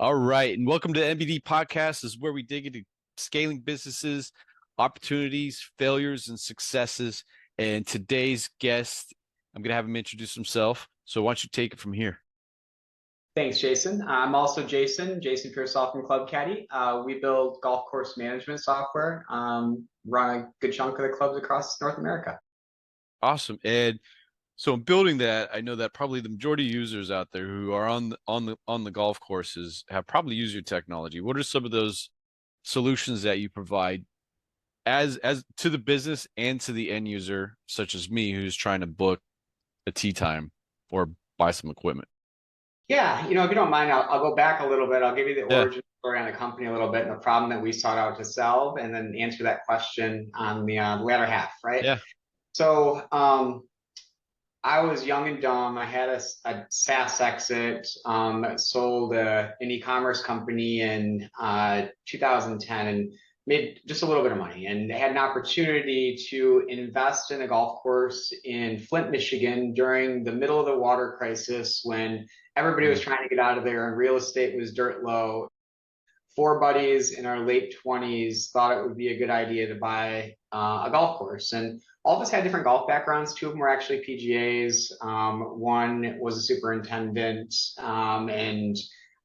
All right, and welcome to MBD Podcast. This is where we dig into scaling businesses, opportunities, failures, and successes. And today's guest, I'm going to have him introduce himself. So why don't you take it from here? Thanks, Jason. I'm also Jason Pearsall from Club Caddie. We build golf course management software, run a good chunk of the clubs across North America. Awesome. And so in building that, I know that probably the majority of users out there who are on the golf courses have probably used your technology. What are some of those solutions that you provide as to the business and to the end user, such as me, who's trying to book a tee time or buy some equipment? Yeah, if you don't mind, I'll go back a little bit. I'll give you the Yeah, origin story on the company a little bit and the problem that we sought out to solve, and then answer that question on the latter half, right? yeah. So, I was young and dumb. I had a SaaS exit, sold an e-commerce company in 2010 and made just a little bit of money and had an opportunity to invest in a golf course in Flint, Michigan during the middle of the water crisis when everybody was Mm. trying to get out of there and real estate was dirt low. Four buddies in our late 20s thought it would be a good idea to buy a golf course. And all of us had different golf backgrounds. Two of them were actually PGAs. One was a superintendent. And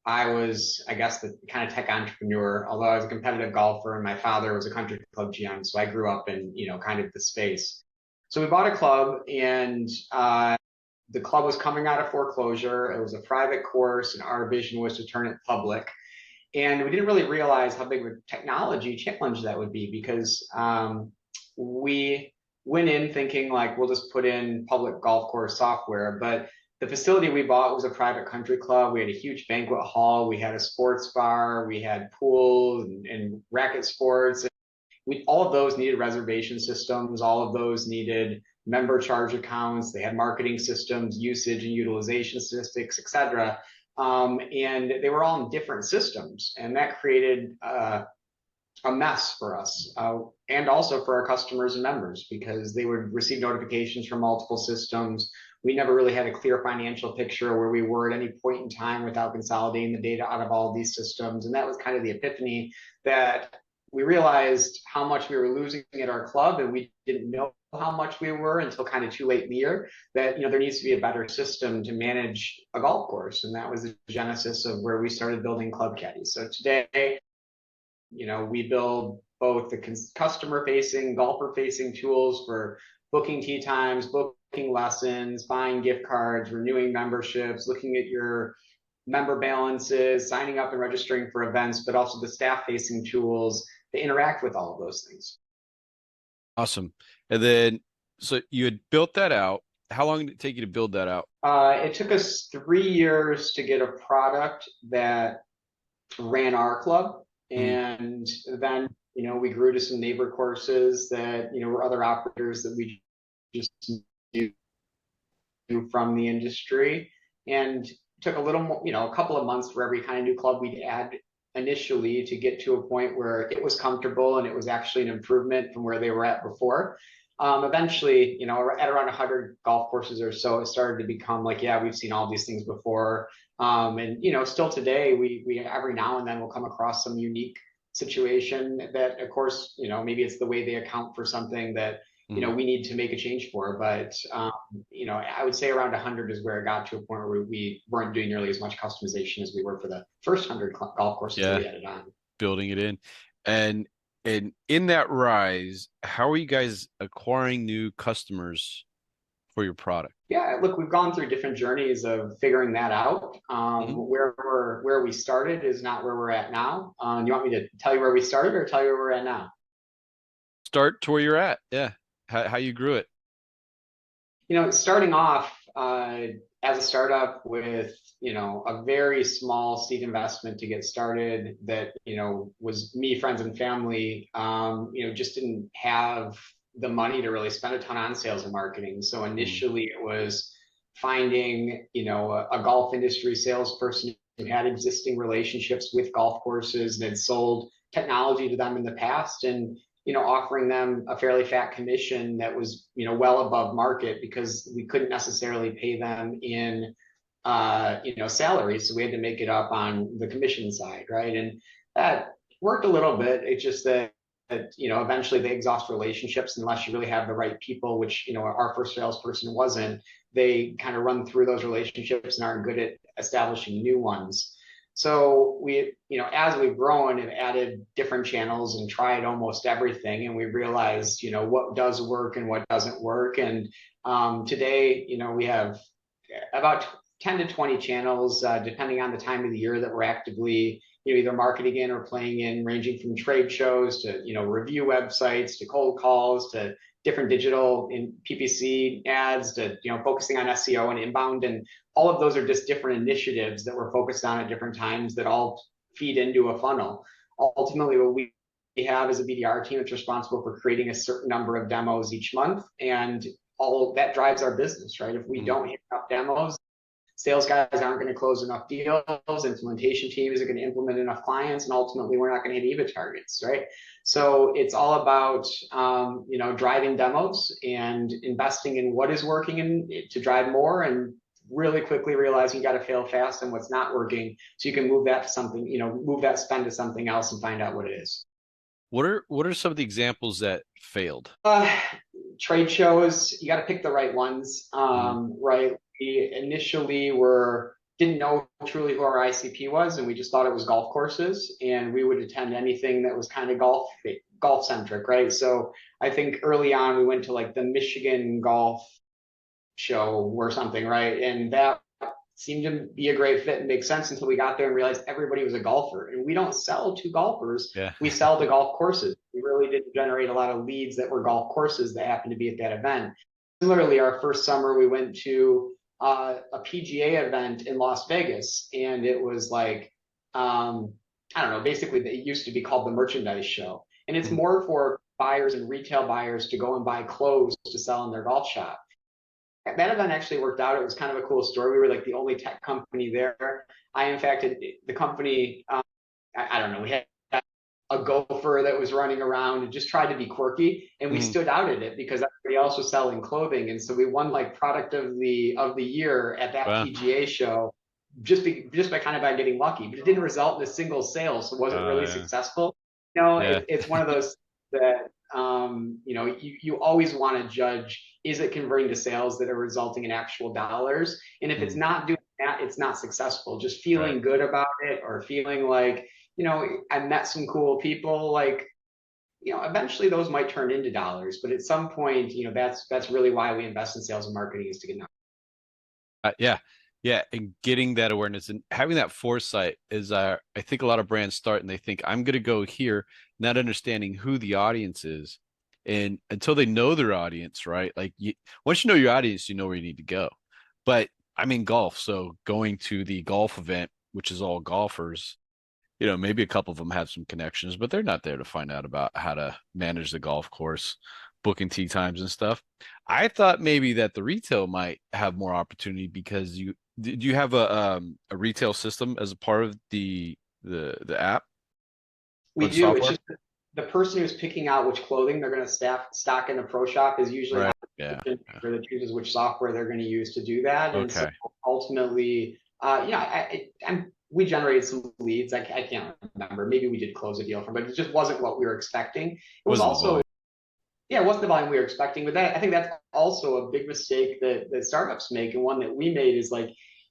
I was, I guess, the kind of tech entrepreneur, although I was a competitive golfer and my father was a country club GM. So I grew up in, kind of the space. So we bought a club and the club was coming out of foreclosure. It was a private course and our vision was to turn it public. And we didn't really realize how big of a technology challenge that would be because we went in thinking like we'll just put in public golf course software. But the facility we bought was a private country club. We had a huge banquet hall. We had a sports bar. We had pools and racket sports. All of those needed reservation systems. All of those needed member charge accounts. They had marketing systems, usage and utilization statistics, et cetera. And they were all in different systems. And that created a mess for us and also for our customers and members because they would receive notifications from multiple systems. We never really had a clear financial picture where we were at any point in time without consolidating the data out of all of these systems. And that was kind of the epiphany that we realized how much we were losing at our club and we didn't know how much we were until kind of too late in the year that there needs to be a better system to manage a golf course, and that was the genesis of where we started building Club Caddie. So today, we build both the customer facing, golfer facing tools for booking tee times, booking lessons, buying gift cards, renewing memberships, looking at your member balances, signing up and registering for events, but also the staff facing tools to interact with all of those things. Awesome. And then, so you had built that out. How long did it take you to build that out? It took us 3 years to get a product that ran our club. Mhm. And then, we grew to some neighbor courses that, were other operators that we just knew from the industry. And took a little more, a couple of months for every kind of new club we'd add initially to get to a point where it was comfortable and it was actually an improvement from where they were at before. Eventually, at around 100 golf courses or so, it started to become like, yeah, we've seen all these things before. And still today, we every now and then will come across some unique situation that, of course, maybe it's the way they account for something that Mhm. we need to make a change for. But I would say around 100 is where it got to a point where we weren't doing nearly as much customization as we were for the first 100 golf courses that Yeah, we added on. building it in. And and in that rise, how are you guys acquiring new customers for your product? Yeah, look, we've gone through different journeys of figuring that out. Mhm. Where we started is not where we're at now. You want me to tell you where we started or tell you where we're at now? Start to where you're at. Yeah. How you grew it. Starting off as a startup with a very small seed investment to get started that was me, friends, and family. Just didn't have the money to really spend a ton on sales and marketing. So Mhm. initially, it was finding a golf industry salesperson who had existing relationships with golf courses and had sold technology to them in the past, and offering them a fairly fat commission that was, well above market because we couldn't necessarily pay them in salaries. So we had to make it up on the commission side, right? And that worked a little bit. It's just that eventually they exhaust relationships unless you really have the right people, which, our first salesperson wasn't. They kind of run through those relationships and aren't good at establishing new ones. So as we've grown and added different channels and tried almost everything, and we realized, what does work and what doesn't work. And today, we have about 10 to 20 channels, depending on the time of the year that we're actively, either marketing in or playing in, ranging from trade shows to, review websites to cold calls to different digital in PPC ads to, focusing on SEO and inbound. And all of those are just different initiatives that we're focused on at different times that all feed into a funnel. Ultimately, what we have is a BDR team that's responsible for creating a certain number of demos each month. And all of that drives our business, right? If we don't hit enough demos, sales guys aren't going to close enough deals, implementation team isn't going to implement enough clients, and ultimately we're not going to hit EBIT targets, right? So it's all about driving demos and investing in what is working and to drive more, and really quickly realizing you got to fail fast and what's not working, so you can move that to something, move that spend to something else and find out what it is. What are some of the examples that failed? Trade shows, you got to pick the right ones, Mm. right? We initially didn't know truly who our ICP was, and we just thought it was golf courses, and we would attend anything that was kind of golf centric, right? So I think early on we went to like the Michigan golf show or something, right? And that seemed to be a great fit and make sense until we got there and realized everybody was a golfer. And we don't sell to golfers, Yeah. we sell to golf courses. We really didn't generate a lot of leads that were golf courses that happened to be at that event. Similarly, our first summer, we went to a PGA event in Las Vegas, and it was like, I don't know, basically, it used to be called the merchandise show. And it's Mhm. more for buyers and retail buyers to go and buy clothes to sell in their golf shop. That event actually worked out. It was kind of a cool story. We were like the only tech company there. In fact, the company, I don't know, we had a gopher that was running around and just tried to be quirky, and we Mhm. stood out at it because everybody else was selling clothing, and so we won like product of the year at that Wow. PGA show just by kind of by getting lucky. But it didn't result in a single sale, so it wasn't really Yeah. successful. Yeah. It's one of those that you always want to judge, is it converting to sales that are resulting in actual dollars? And if it's Mhm. not doing that, it's not successful. Just Right. feeling good about it, or feeling like, I met some cool people, like, eventually those might turn into dollars. But at some point, that's really why we invest in sales and marketing, is to get numbers. Yeah. Yeah. And getting that awareness and having that foresight is, I think a lot of brands start and they think, I'm going to go here, not understanding who the audience is. And until they know their audience, right? Like once you know your audience, you know where you need to go. But I'm in golf. So going to the golf event, which is all golfers, maybe a couple of them have some connections, but they're not there to find out about how to manage the golf course, booking tee times and stuff. I thought maybe that the retail might have more opportunity because do you have a retail system as a part of the app or We the do. It's software? just the person who's picking out which clothing they're going to stock in the pro shop is usually Right. not Yeah. the Yeah. person that chooses which software they're going to use to do that. And so Okay. ultimately, we generated some leads. I can't remember. Maybe we did close a deal from, but it just wasn't what we were expecting. It was Wasn't the also, volume. yeah, it wasn't the volume we were expecting. But I think that's also a big mistake that startups make, and one that we made, is like,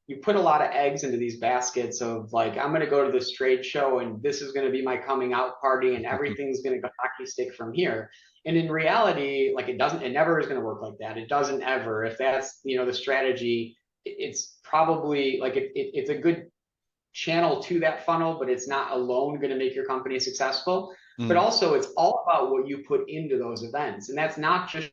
you put a lot of eggs into these baskets of like, I'm going to go to this trade show and this is going to be my coming out party and everything's going to go hockey stick from here. And in reality, like, it never is going to work like that. It doesn't ever. If that's, the strategy, it's probably like, it's a good channel to that funnel, but it's not alone going to make your company successful. But Mm. also, it's all about what you put into those events. And that's not just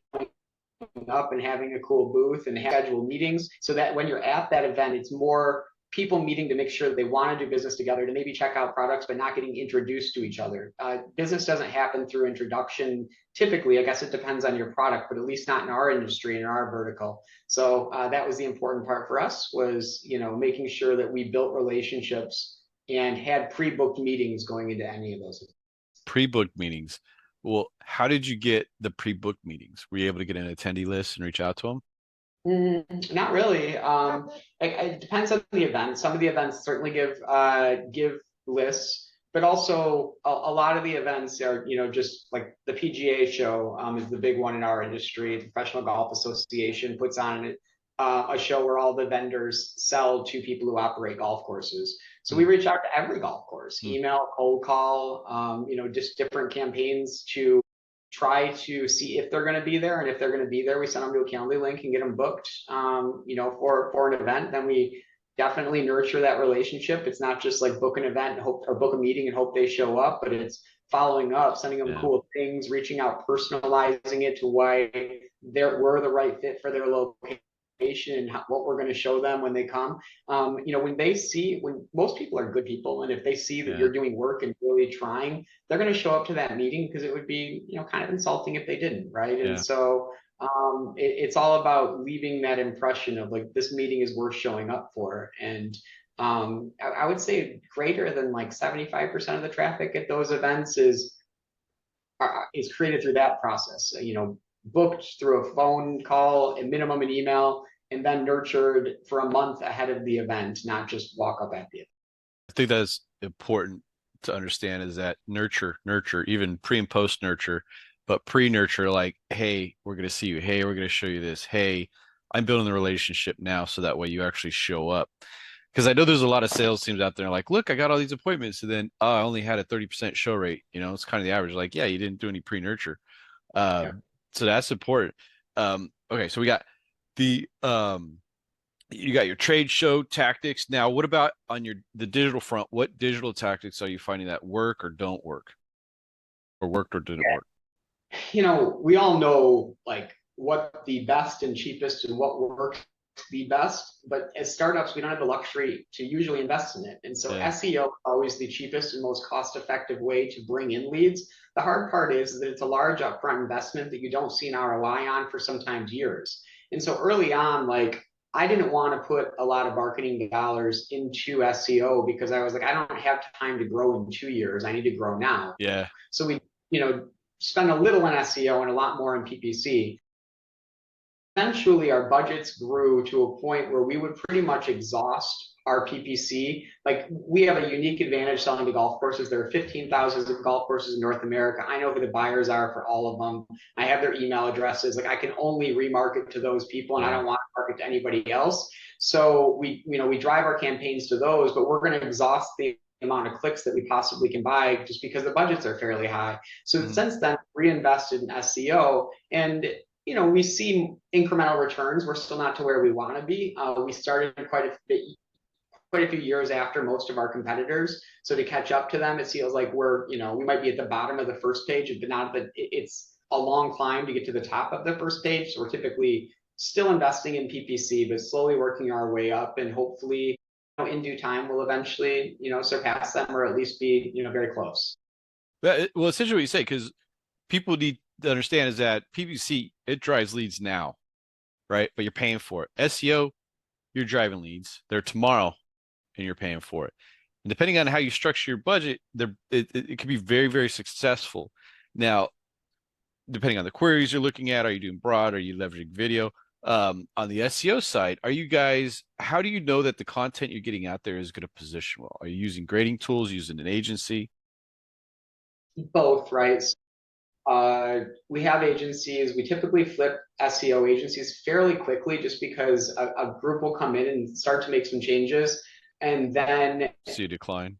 up and having a cool booth and schedule meetings, so that when you're at that event, it's more people meeting to make sure that they want to do business together, to maybe check out products, but not getting introduced to each other. Business doesn't happen through introduction. Typically, I guess it depends on your product, but at least not in our industry and in our vertical. So that was the important part for us, was, making sure that we built relationships and had pre-booked meetings going into any of those. Pre-booked meetings. Well, how did you get the pre-booked meetings? Were you able to get an attendee list and reach out to them? Not really. It depends on the event. Some of the events certainly give lists, but also a lot of the events are, just like the PGA show is the big one in our industry. The Professional Golf Association puts on a show where all the vendors sell to people who operate golf courses. So we Mm, reach out to every golf course, mm, email, cold call, just different campaigns to try to see if they're going to be there, and if they're going to be there, we send them to a Calendly link and get them booked, for an event. Then we definitely nurture that relationship. It's not just like book an event and hope, or book a meeting and hope they show up, but it's following up, sending them yeah, cool things, reaching out, personalizing it to why we're the right fit for their location and what we're going to show them when they come. When most people are good people, and if they see that yeah, you're doing work and really trying, they're going to show up to that meeting, because it would be, kind of insulting if they didn't, right? And yeah, so it's all about leaving that impression of like, this meeting is worth showing up for. And I would say greater than like 75% of the traffic at those events is created through that process. Booked through a phone call, a minimum an email, and then nurtured for a month ahead of the event, not just walk up at the event. I think that's important to understand is that nurture, even pre and post nurture, but pre-nurture, like, hey, we're going to see you. Hey, we're going to show you this. Hey, I'm building the relationship now so that way you actually show up. Because I know there's a lot of sales teams out there like, look, I got all these appointments. And then, oh, I only had a 30% show rate. It's kind of the average. Like, yeah, you didn't do any pre-nurture. Yeah. So that's important. Okay, so we got the you got your trade show tactics. Now, what about on the digital front? What digital tactics are you finding that work or don't work, or worked or didn't work? We all know like what the best and cheapest and what works the best, but as startups, we don't have the luxury to usually invest in it. And so Yeah, SEO is always the cheapest and most cost effective way to bring in leads. The hard part is that it's a large upfront investment that you don't see an ROI on for sometimes years. And so early on, like, I didn't want to put a lot of marketing dollars into SEO, because I was like, I don't have time to grow in 2 years. I need to grow now. yeah, So we, you know, spend a little in SEO and a lot more in PPC. Eventually, our budgets grew to a point where we would pretty much exhaust our PPC. Like, we have a unique advantage selling to golf courses. There are 15,000 golf courses in North America. I know who the buyers are for all of them. I have their email addresses. Like, I can only remarket to those people, and I yeah. don't want to market to anybody else. So we drive our campaigns to those, but we're going to exhaust the amount of clicks that we possibly can buy, just because the budgets are fairly high. So Mhm. since then, reinvested in SEO, and we see incremental returns. We're still not to where we want to be. We started quite a few years after most of our competitors. So to catch up to them, it feels like we might be at the bottom of the first page, but not that it's a long climb to get to the top of the first page. So we're typically still investing in PPC, but slowly working our way up, and hopefully, in due time, we'll eventually, surpass them, or at least be, very close. Well, essentially what you say, because people need to understand is that PPC, it drives leads now, right? But you're paying for it. SEO, you're driving leads. They're tomorrow, and you're paying for it. And depending on how you structure your budget, it can be very, very successful. Now, depending on the queries you're looking at, are you doing broad? Are you leveraging video? On the SEO side, how do you know that the content you're getting out there is going to position well? Are you using grading tools, using an agency? Both, right? We have agencies. We typically flip SEO agencies fairly quickly, just because a group will come in and start to make some changes. And then See a decline?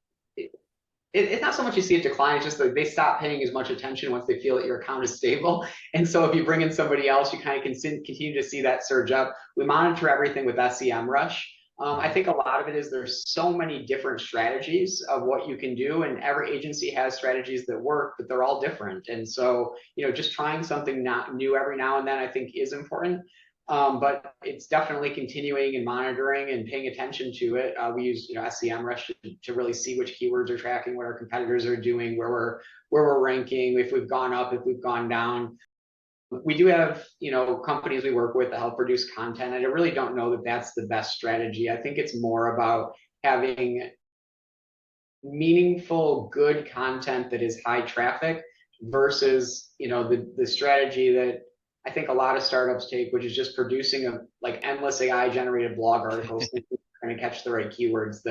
it's not so much you see it decline, it's just like they stop paying as much attention once they feel that your account is stable. And so if you bring in somebody else, you kind of continue to see that surge up. We monitor everything with SEMrush. I Mhm. think a lot of it is there's so many different strategies of what you can do, and every agency has strategies that work, but they're all different. And so, just trying something not new every now and then, I think, is important. But it's definitely continuing and monitoring and paying attention to it. We use, SEMrush to really see which keywords are tracking, what our competitors are doing, where we're ranking, if we've gone up, if we've gone down. We do have, companies we work with that help produce content, and I really don't know that that's the best strategy. I think it's more about having meaningful, good content that is high traffic versus, the strategy that I think a lot of startups take, which is just producing a like endless AI generated blog articles, thinking they're going to catch the right keywords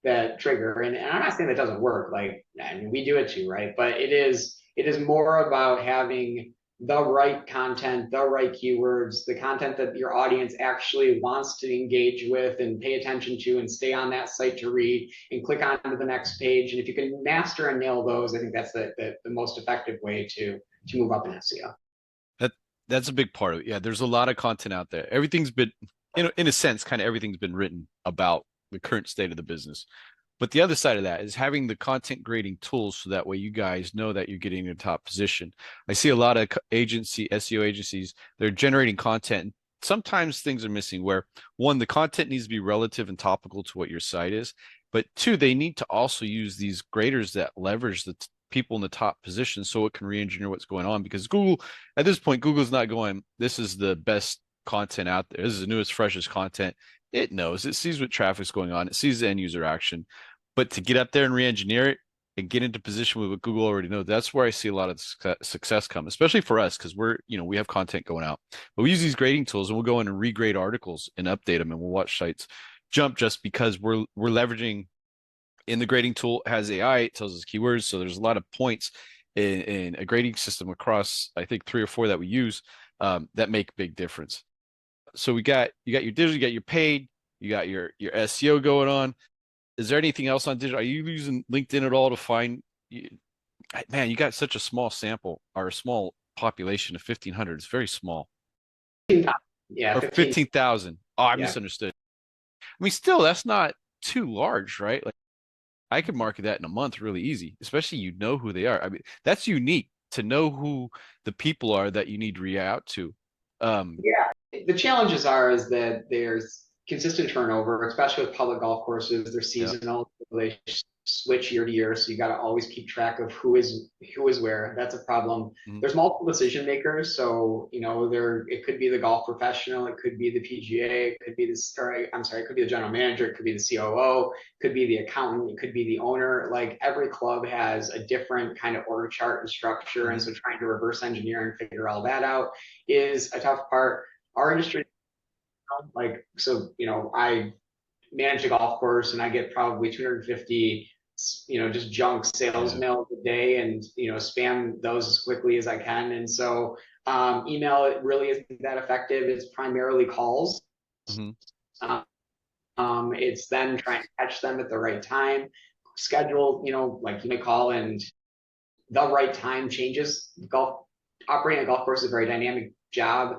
that trigger. And I'm not saying that doesn't work. Like, I mean, we do it too, right? But it is more about having the right content, the right keywords, the content that your audience actually wants to engage with and pay attention to and stay on that site to read and click on to the next page. And if you can master and nail those, I think that's the most effective way to move up in SEO. That that's a big part of it. Yeah, there's a lot of content out there. Everything's been, in a sense, kind of everything's been written about the current state of the business. But the other side of that is having the content grading tools so that way you guys know that you're getting in a top position. I see a lot of SEO agencies, they're generating content. Sometimes things are missing where one, the content needs to be relative and topical to what your site is. But two, they need to also use these graders that leverage the people in the top position so it can re-engineer what's going on. Because Google, at this point, Google's not going, this is the best content out there. This is the newest, freshest content. It knows, it sees what traffic's going on, it sees the end user action. But to get up there and re-engineer it and get into position with what Google already knows, that's where I see a lot of success come, especially for us, because we have content going out. But we use these grading tools and we'll go in and regrade articles and update them and we'll watch sites jump just because we're leveraging in the grading tool. It has AI, it tells us keywords. So there's a lot of points in a grading system across, I think, 3 or 4 that we use that make big difference. So you got your digital, you got your paid, you got your SEO going on. Is there anything else on digital? Are you using LinkedIn at all to find? Man, you got such a small sample or a small population of 1,500. It's very small. Yeah, Or 15. 15,000. Oh, I Yeah. misunderstood. I mean, still, that's not too large, right? Like I could market that in a month really easy, especially you know who they are. I mean, that's unique to know who the people are that you need to reach out to. Um, Yeah. The challenges are is that there's consistent turnover, especially with public golf courses. They're yeah. seasonal. They switch year to year, so you got to always keep track of who is where. That's a problem. Mhm. There's multiple decision makers, so there it could be the golf professional, it could be the PGA, it could be I'm sorry, it could be the general manager, it could be the COO, it could be the accountant, it could be the owner. Like every club has a different kind of org chart and structure, and Mhm. so trying to reverse engineer and figure all that out is a tough part. Our industry, like, so, I manage a golf course and I get probably 250, just junk sales Yeah. mail a day and, spam those as quickly as I can. And so, email, it really isn't that effective. It's primarily calls. Mhm. It's then trying to catch them at the right time, schedule, like you may call, and the right time changes. Operating a golf course is a very dynamic job.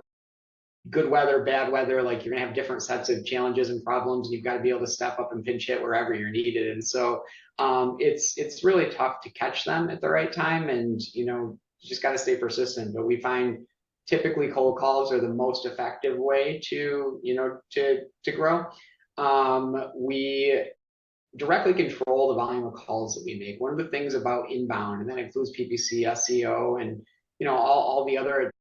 Good weather, bad weather, like you're gonna have different sets of challenges and problems, and you've got to be able to step up and pinch hit wherever you're needed. And so it's really tough to catch them at the right time, and you just got to stay persistent. But we find typically cold calls are the most effective way to grow. We directly control the volume of calls that we make. One of the things about inbound, and that includes PPC, SEO, and all the other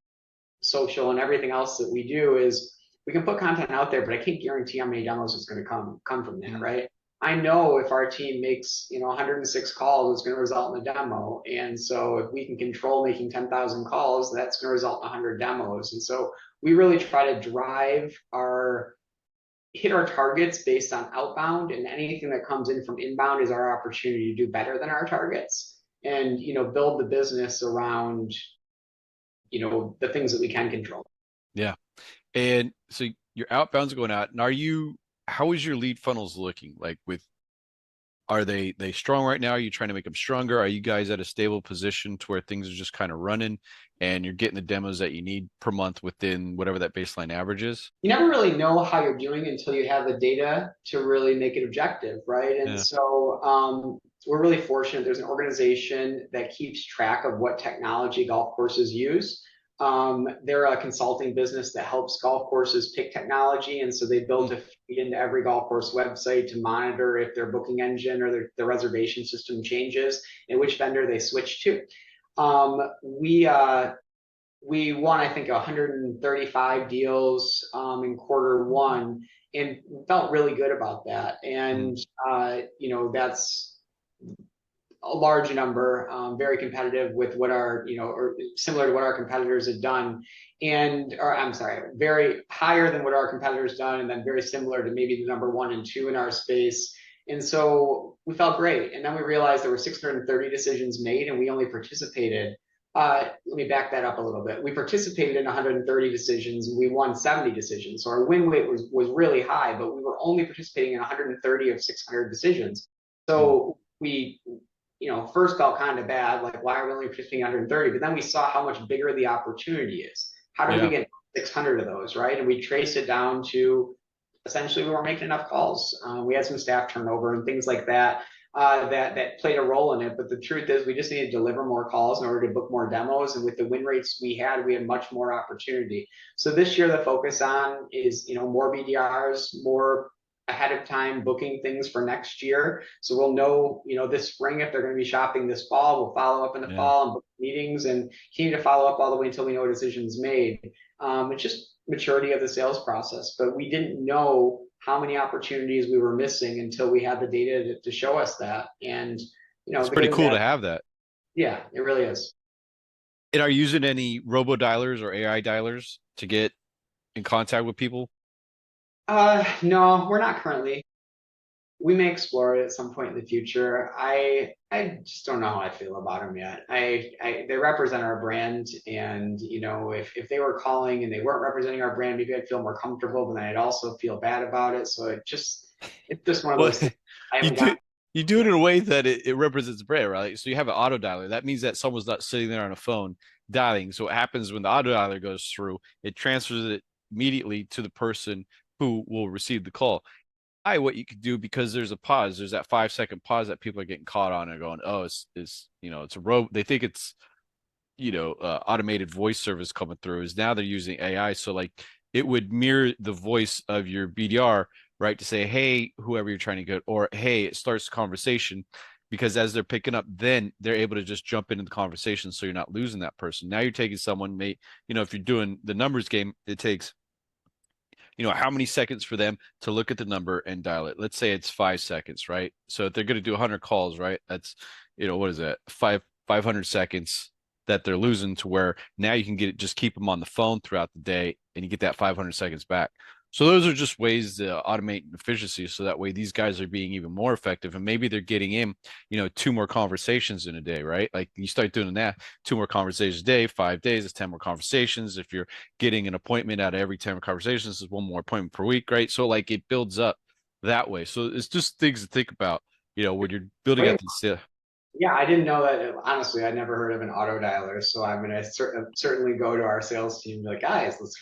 social and everything else that we do, is we can put content out there, but I can't guarantee how many demos is going to come from that, Mhm. right? I know if our team makes 106 calls, it's going to result in a demo, and so if we can control making 10,000 calls, that's going to result in 100 demos. And so we really try to hit our targets based on outbound, and anything that comes in from inbound is our opportunity to do better than our targets, and build the business around the things that we can control. Yeah. And so your outbound's going out, and how is your lead funnels looking? Like are they strong right now? Are you trying to make them stronger? Are you guys at a stable position to where things are just kind of running and you're getting the demos that you need per month within whatever that baseline average is? You never really know how you're doing until you have the data to really make it objective, right? And Yeah. so we're really fortunate. There's an organization that keeps track of what technology golf courses use. They're a consulting business that helps golf courses pick technology. And so they Hmm. built a feed into every golf course website to monitor if their booking engine or their reservation system changes and which vendor they switch to. We won, I think, 135 deals in quarter one, and felt really good about that. Hmm. And that's a large number, very competitive with what our, or similar to what our competitors had done. Or I'm sorry, very higher than what our competitors done, and then very similar to maybe the number one and two in our space. And so we felt great. And then we realized there were 630 decisions made, and we only participated. Let me back that up a little bit. We participated in 130 decisions, and we won 70 decisions. So our win rate was really high, but we were only participating in 130 of 600 decisions. Mm. So we, first felt kind of bad, like why are we only participating in 130? But then we saw how much bigger the opportunity is. How did we Yeah. get 600 of those, right? And we traced it down to essentially we weren't making enough calls. We had some staff turnover and things like that. That played a role in it. But the truth is, we just needed to deliver more calls in order to book more demos. And with the win rates we had much more opportunity. So this year, the focus on is more BDRs, more ahead of time booking things for next year. So we'll know this spring if they're going to be shopping this fall. We'll follow up in the Yeah. fall and book meetings and continue to follow up all the way until we know a decision's made. It's just maturity of the sales process, but we didn't know how many opportunities we were missing until we had the data to show us that. And It's the pretty good and cool bad, to have that. yeah, it really is. And are you using any robo dialers or AI dialers to get in contact with people? No, we're not currently. We may explore it at some point in the future. I just don't know how I feel about them yet. They represent our brand, and if they were calling and they weren't representing our brand, maybe I'd feel more comfortable, but then I'd also feel bad about it. So it's just one of Well, those things. I you haven't do got. you do it in a way that it represents the brand, right? So you have an auto dialer. That means that someone's not sitting there on a phone dialing. So what happens when the auto dialer goes through, it transfers it immediately to the person who will receive the call. What you could do, because there's a pause, there's that 5 second pause that people are getting caught on and going, oh, it's a robe. They think it's automated voice service coming through. Is now they're using AI, so like it would mirror the voice of your BDR, right, to say, hey, whoever you're trying to get, or hey, it starts the conversation, because as they're picking up, then they're able to just jump into the conversation, so you're not losing that person. Now you're taking someone, if you're doing the numbers game, it takes how many seconds for them to look at the number and dial it. Let's say it's 5 seconds, right? So if they're going to do 100 calls, right? That's, what is that? 500 seconds that they're losing, to where now you can just keep them on the phone throughout the day, and you get that 500 seconds back. So those are just ways to automate efficiency, so that way these guys are being even more effective, and maybe they're getting in, two more conversations in a day, right? Like you start doing that, two more conversations a day, 5 days, it's 10 more conversations. If you're getting an appointment out of every 10 conversations, is one more appointment per week, right? So like it builds up that way. So it's just things to think about, when you're building Way out the. Yeah, I didn't know that. Honestly, I never heard of an auto dialer. So I'm going to certainly go to our sales team and be like, guys, let's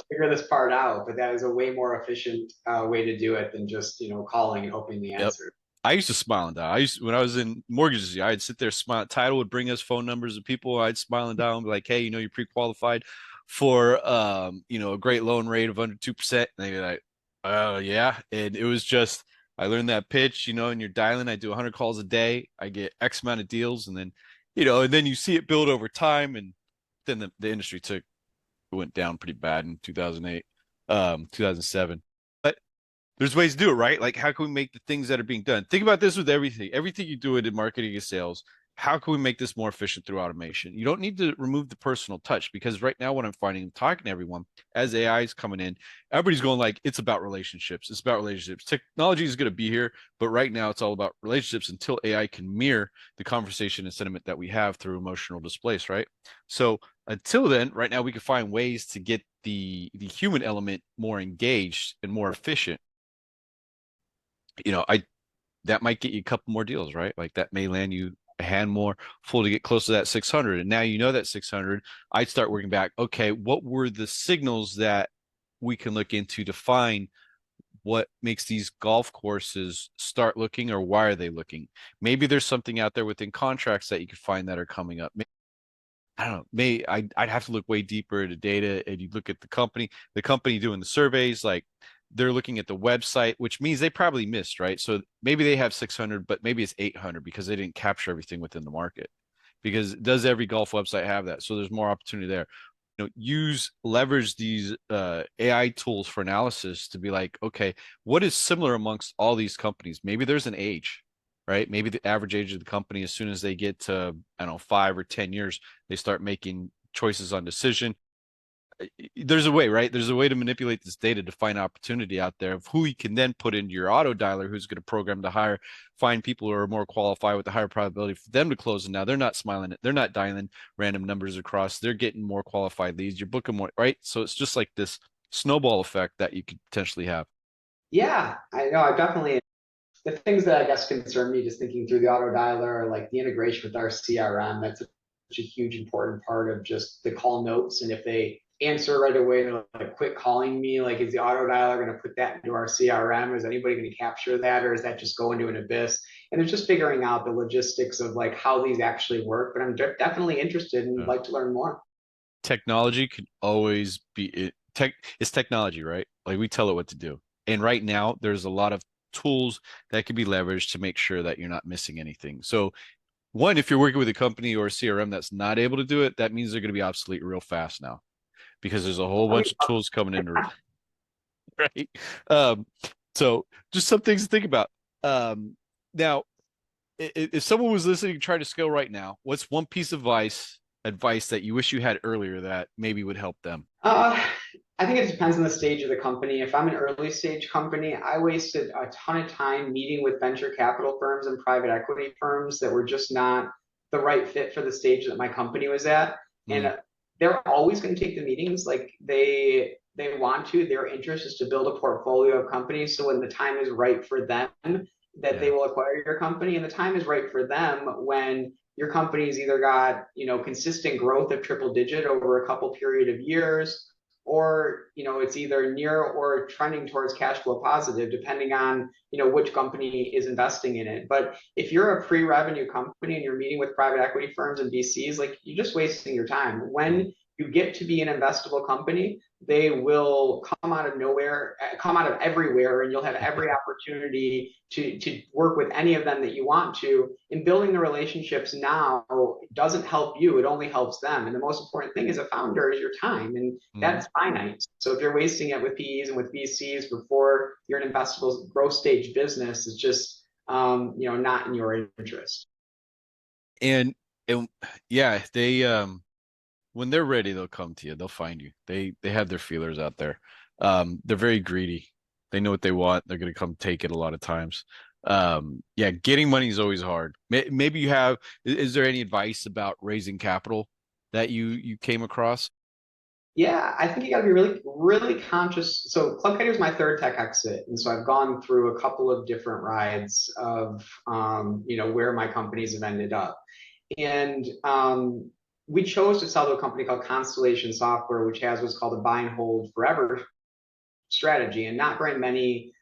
figure this part out. But that is a way more efficient way to do it than just calling and hoping the Yep. answer. I used to smile and dial. When I was in mortgages, I'd sit there smile. Title would bring us phone numbers of people. I'd smile and dial and be like, "Hey, you're pre-qualified for a great loan rate of under 2%." And they'd be like, "Oh yeah." And it was just, I learned that pitch, and you're dialing. I do 100 calls a day. I get X amount of deals, and then, and then you see it build over time, and then the industry went down pretty bad in 2008, 2007. But there's ways to do it, right? Like, how can we make the things that are being done? Think about this with everything. Everything you do in marketing and sales, how can we make this more efficient through automation? You don't need to remove the personal touch, because right now, what I'm finding, talking to everyone, as AI is coming in, everybody's going like, it's about relationships. It's about relationships. Technology is going to be here, but right now it's all about relationships, until AI can mirror the conversation and sentiment that we have through emotional displays, right? So until then, right now, we can find ways to get the human element more engaged and more efficient. I that might get you a couple more deals, right? Like that may land you a hand more full to get close to that 600. And now that 600, I'd start working back. Okay, what were the signals that we can look into to find what makes these golf courses start looking, or why are they looking? Maybe there's something out there within contracts that you could find that are coming up. I don't know. I'd have to look way deeper into data, and you look at the company doing the surveys, like they're looking at the website, which means they probably missed, right? So maybe they have 600, but maybe it's 800 because they didn't capture everything within the market. Because does every golf website have that? So there's more opportunity there. Leverage these AI tools for analysis to be like, okay, what is similar amongst all these companies? Maybe there's an age. right? Maybe the average age of the company, as soon as they get to, I don't know, 5 or 10 years, they start making choices on decision. There's a way, right? There's a way to manipulate this data to find opportunity out there of who you can then put into your auto dialer, who's going to program to hire, find people who are more qualified with the higher probability for them to close. And now they're not smiling, they're not dialing random numbers across, they're getting more qualified leads. You're booking more, right? So it's just like this snowball effect that you could potentially have. Yeah, I know. I definitely the things that I guess concern me just thinking through the auto dialer are like the integration with our CRM. That's such a huge important part of just the call notes. And if they answer right away, they're like, quit calling me. Like, is the auto dialer going to put that into our CRM? Is anybody going to capture that? Or is that just go into an abyss? And it's just figuring out the logistics of like how these actually work. But I'm definitely interested and Uh, like to learn more. Technology can always be tech. It's technology, right? Like we tell it what to do. And right now, there's a lot of tools that can be leveraged to make sure that you're not missing anything. So one, if you're working with a company or a CRM that's not able to do it, that means they're going to be obsolete real fast now because there's a whole I mean, bunch of tools coming in, right? Um, so just some things to think about. Now, if someone was listening and trying to scale right now, what's one piece of advice that you wish you had earlier that maybe would help them? Uh, I think it depends on the stage of the company. If I'm an early stage company, I wasted a ton of time meeting with venture capital firms and private equity firms that were just not the right fit for the stage that my company was at. And Mm, they're always going to take the meetings like they want to. Their interest is to build a portfolio of companies. So when the time is right for them, that they yeah. will acquire your company, and the time is right for them when your company's either got consistent growth of triple digit over a couple period of years, or it's either near or trending towards cash flow positive depending on which company is investing in it. But if you're a pre-revenue company and you're meeting with private equity firms and VCs, like you're just wasting your time. Mm, When you get to be an investable company, they will come out of nowhere, come out of everywhere, and you'll have every opportunity to work with any of them that you want to. And building the relationships now doesn't help you; it only helps them. And the most important thing as a founder is your time, and mm. that's finite. So if you're wasting it with PEs and with VCs before you're an investable growth stage business, it's just not in your interest. And and yeah, they when they're ready, they'll come to you. They'll find you. They have their feelers out there. They're very greedy. They know what they want. They're gonna come take it a lot of times. Yeah, getting money is always hard. Maybe you have. Is there any advice about raising capital that you came across? Yeah, I think you got to be really, really conscious. So Club Caddie was my third tech exit, and so I've gone through a couple of different rides of where my companies have ended up. And we chose to sell to a company called Constellation Software, which has what's called a buy and hold forever strategy. And not very many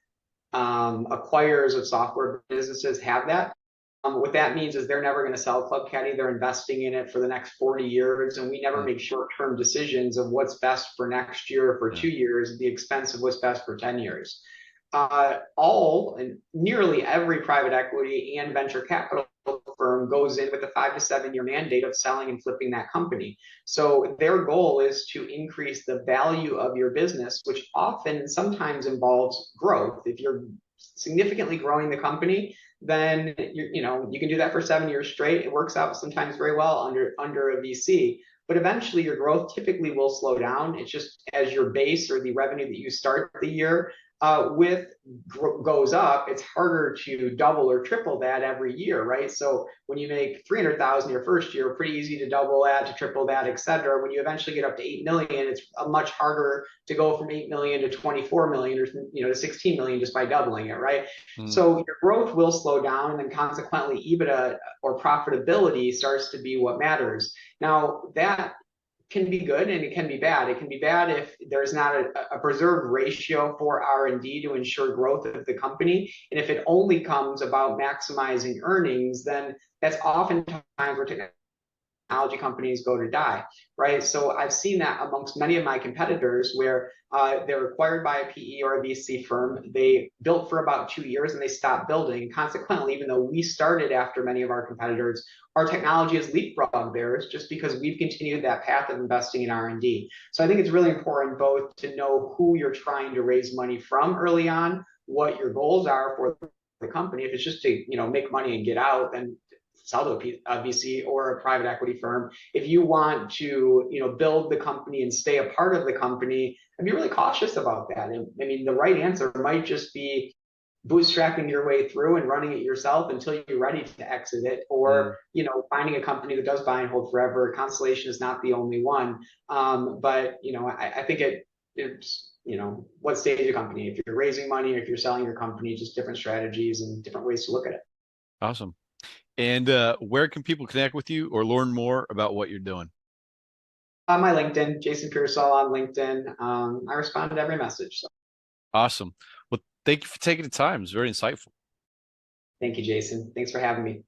acquirers of software businesses have that. What that means is they're never going to sell Club Caddie. They're investing in it for the next 40 years. And we never Mm, make short term decisions of what's best for next year or for yeah. 2 years at the expense of what's best for 10 years. All and nearly every private equity and venture capital firm goes in with a 5 to 7 year mandate of selling and flipping that company. So their goal is to increase the value of your business, which often sometimes involves growth. If you're significantly growing the company, then you can do that for 7 years straight. It works out sometimes very well under a VC. But eventually, your growth typically will slow down. It's just as your base or the revenue that you start the year with goes up, it's harder to double or triple that every year, right? So when you make 300,000 your first year, pretty easy to double that, to triple that, et cetera. When you eventually get up to 8 million, it's much harder to go from 8 million to 24 million or to 16 million just by doubling it, right? Mm. So your growth will slow down, and then consequently, EBITDA or profitability starts to be what matters. Now that can be good and it can be bad. It can be bad if there's not a preserved ratio for R&D to ensure growth of the company. And if it only comes about maximizing earnings, then that's oftentimes where technology companies go to die, right? So I've seen that amongst many of my competitors where they're acquired by a PE or a VC firm. They built for about 2 years and they stopped building. Consequently, even though we started after many of our competitors, our technology has leapfrogged theirs just because we've continued that path of investing in R&D. So I think it's really important both to know who you're trying to raise money from early on, what your goals are for the company. If it's just to, make money and get out, then sell to a VC or a private equity firm. If you want to, build the company and stay a part of the company, and be really cautious about that. And I mean, the right answer might just be bootstrapping your way through and running it yourself until you're ready to exit it, Mm, or finding a company that does buy and hold forever. Constellation is not the only one, but I think it's what stage of company, if you're raising money or if you're selling your company, just different strategies and different ways to look at it. awesome. And where can people connect with you or learn more about what you're doing? On my LinkedIn, Jason Pearsall on LinkedIn. I respond to every message. So Awesome. Well, thank you for taking the time. It's very insightful. thank you, Jason. Thanks for having me.